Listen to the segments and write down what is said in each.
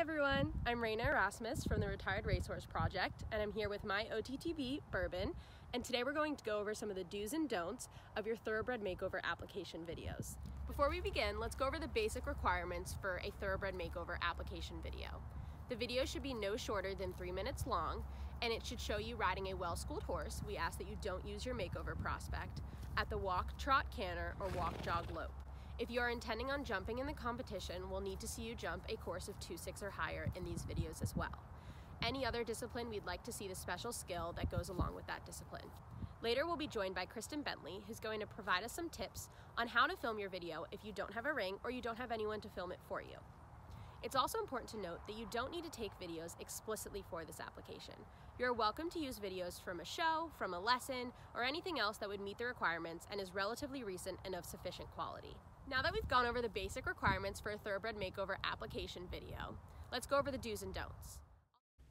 everyone, I'm Raina Erasmus from the Retired Racehorse Project, and I'm here with my OTTB, Bourbon, and today we're going to go over some of the do's and don'ts of your Thoroughbred Makeover application videos. Before we begin, let's go over the basic requirements for a Thoroughbred Makeover application video. The video should be no shorter than 3 minutes long, and it should show you riding a well-schooled horse. We ask that you don't use your makeover prospect at the walk, trot, canter, or walk, jog, lope. If you are intending on jumping in the competition, we'll need to see you jump a course of 2.6 or higher in these videos as well. Any other discipline, we'd like to see the special skill that goes along with that discipline. Later, we'll be joined by Kristen Bentley, who's going to provide us some tips on how to film your video if you don't have a ring or you don't have anyone to film it for you. It's also important to note that you don't need to take videos explicitly for this application. You're welcome to use videos from a show, from a lesson, or anything else that would meet the requirements and is relatively recent and of sufficient quality. Now that we've gone over the basic requirements for a Thoroughbred Makeover application video, let's go over the do's and don'ts.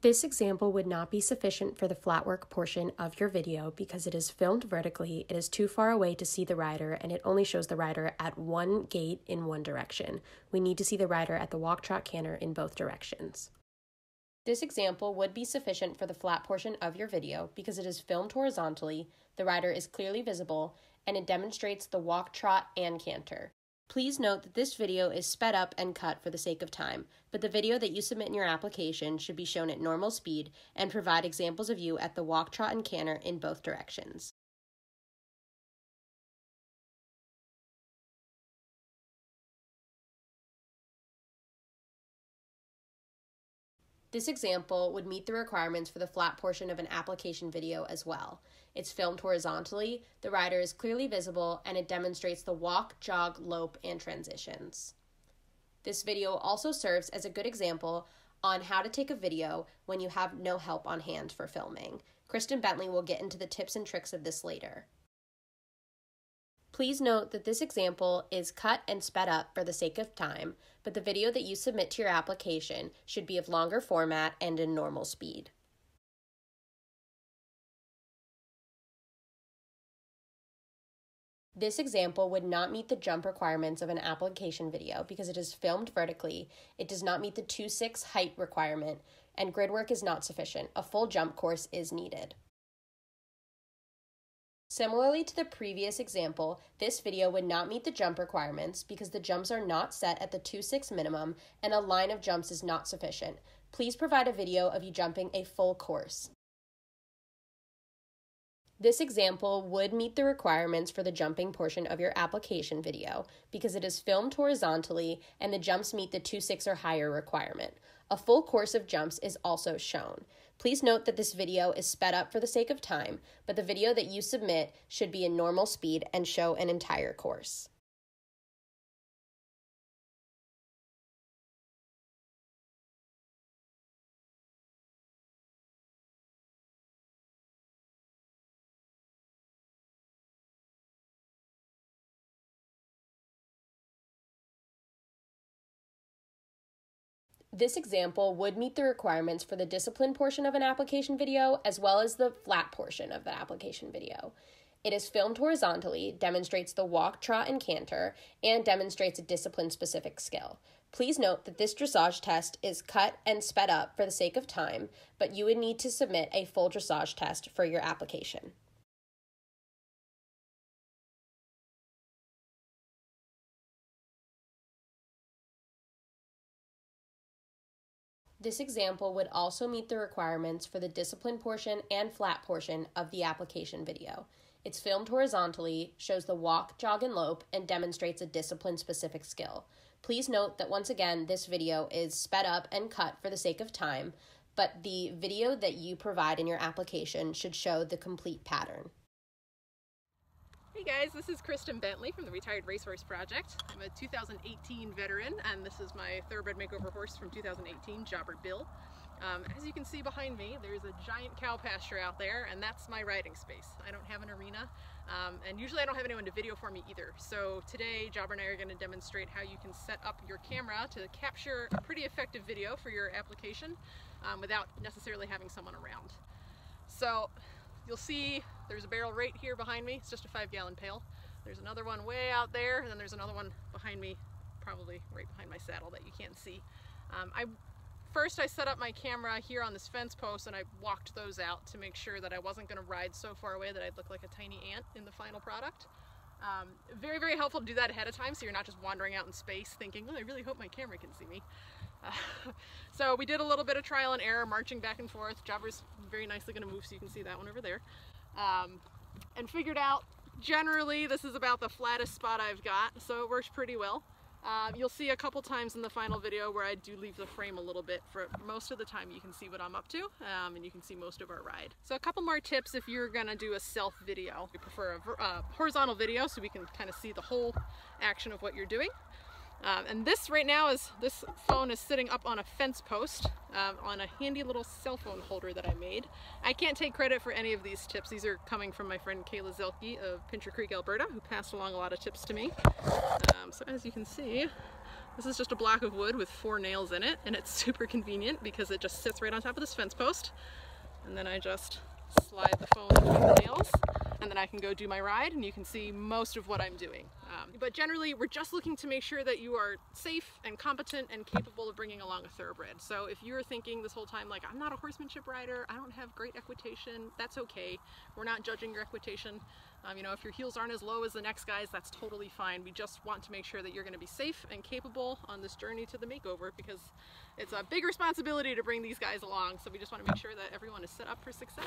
This example would not be sufficient for the flat work portion of your video because it is filmed vertically, it is too far away to see the rider, and it only shows the rider at one gait in one direction. We need to see the rider at the walk, trot, canter in both directions. This example would be sufficient for the flat portion of your video because it is filmed horizontally, the rider is clearly visible, and it demonstrates the walk, trot, and canter. Please note that this video is sped up and cut for the sake of time, but the video that you submit in your application should be shown at normal speed and provide examples of you at the walk, trot, and canter in both directions. This example would meet the requirements for the flat portion of an application video as well. It's filmed horizontally, the rider is clearly visible, and it demonstrates the walk, jog, lope, and transitions. This video also serves as a good example on how to take a video when you have no help on hand for filming. Kristen Bentley will get into the tips and tricks of this later. Please note that this example is cut and sped up for the sake of time, but the video that you submit to your application should be of longer format and in normal speed. This example would not meet the jump requirements of an application video because it is filmed vertically, it does not meet the 2.6 height requirement, and grid work is not sufficient. A full jump course is needed. Similarly to the previous example, this video would not meet the jump requirements because the jumps are not set at the 2.6 minimum and a line of jumps is not sufficient. Please provide a video of you jumping a full course. This example would meet the requirements for the jumping portion of your application video because it is filmed horizontally and the jumps meet the 2.6 or higher requirement. A full course of jumps is also shown. Please note that this video is sped up for the sake of time, but the video that you submit should be in normal speed and show an entire course. This example would meet the requirements for the discipline portion of an application video as well as the flat portion of the application video. It is filmed horizontally, demonstrates the walk, trot, and canter, and demonstrates a discipline-specific skill. Please note that this dressage test is cut and sped up for the sake of time, but you would need to submit a full dressage test for your application. This example would also meet the requirements for the discipline portion and flat portion of the application video. It's filmed horizontally, shows the walk, jog, and lope, and demonstrates a discipline-specific skill. Please note that once again, this video is sped up and cut for the sake of time, but the video that you provide in your application should show the complete pattern. Hey guys, this is Kristen Bentley from the Retired Racehorse Project. I'm a 2018 veteran, and this is my Thoroughbred Makeover horse from 2018, Jobber Bill. As you can see behind me, there's a giant cow pasture out there, and that's my riding space. I don't have an arena, and usually I don't have anyone to video for me either. So today, Jobber and I are going to demonstrate how you can set up your camera to capture a pretty effective video for your application without necessarily having someone around. So you'll see there's a barrel right here behind me. It's just a 5-gallon pail. There's another one way out there, and then there's another one behind me, probably right behind my saddle that you can't see. I first I set up my camera here on this fence post and I walked those out to make sure that I wasn't going to ride so far away that I'd look like a tiny ant in the final product. Very, very helpful to do that ahead of time so you're not just wandering out in space thinking, oh, I really hope my camera can see me. So we did a little bit of trial and error, marching back and forth. Jobber's very nicely going to move so you can see that one over there. And figured out generally this is about the flattest spot I've got, so it works pretty well. You'll see a couple times in the final video where I do leave the frame a little bit. For most of the time you can see what I'm up to, and you can see most of our ride. So a couple more tips if you're gonna do a self video. We prefer a horizontal video so we can kind of see the whole action of what you're doing. And this right now this phone is sitting up on a fence post on a handy little cell phone holder that I made. I can't take credit for any of these tips. These are coming from my friend Kayla Zelke of Pincher Creek, Alberta, who passed along a lot of tips to me. So as you can see, this is just a block of wood with 4 nails in it, and it's super convenient because it just sits right on top of this fence post. And then I just slide the phone between the nails, and then I can go do my ride and you can see most of what I'm doing. But generally we're just looking to make sure that you are safe and competent and capable of bringing along a thoroughbred. So if you're thinking this whole time like, I'm not a horsemanship rider, I don't have great equitation, that's okay. We're not judging your equitation. You know, if your heels aren't as low as the next guy's, that's totally fine. We just want to make sure that you're going to be safe and capable on this journey to the makeover, because it's a big responsibility to bring these guys along. So we just want to make sure that everyone is set up for success.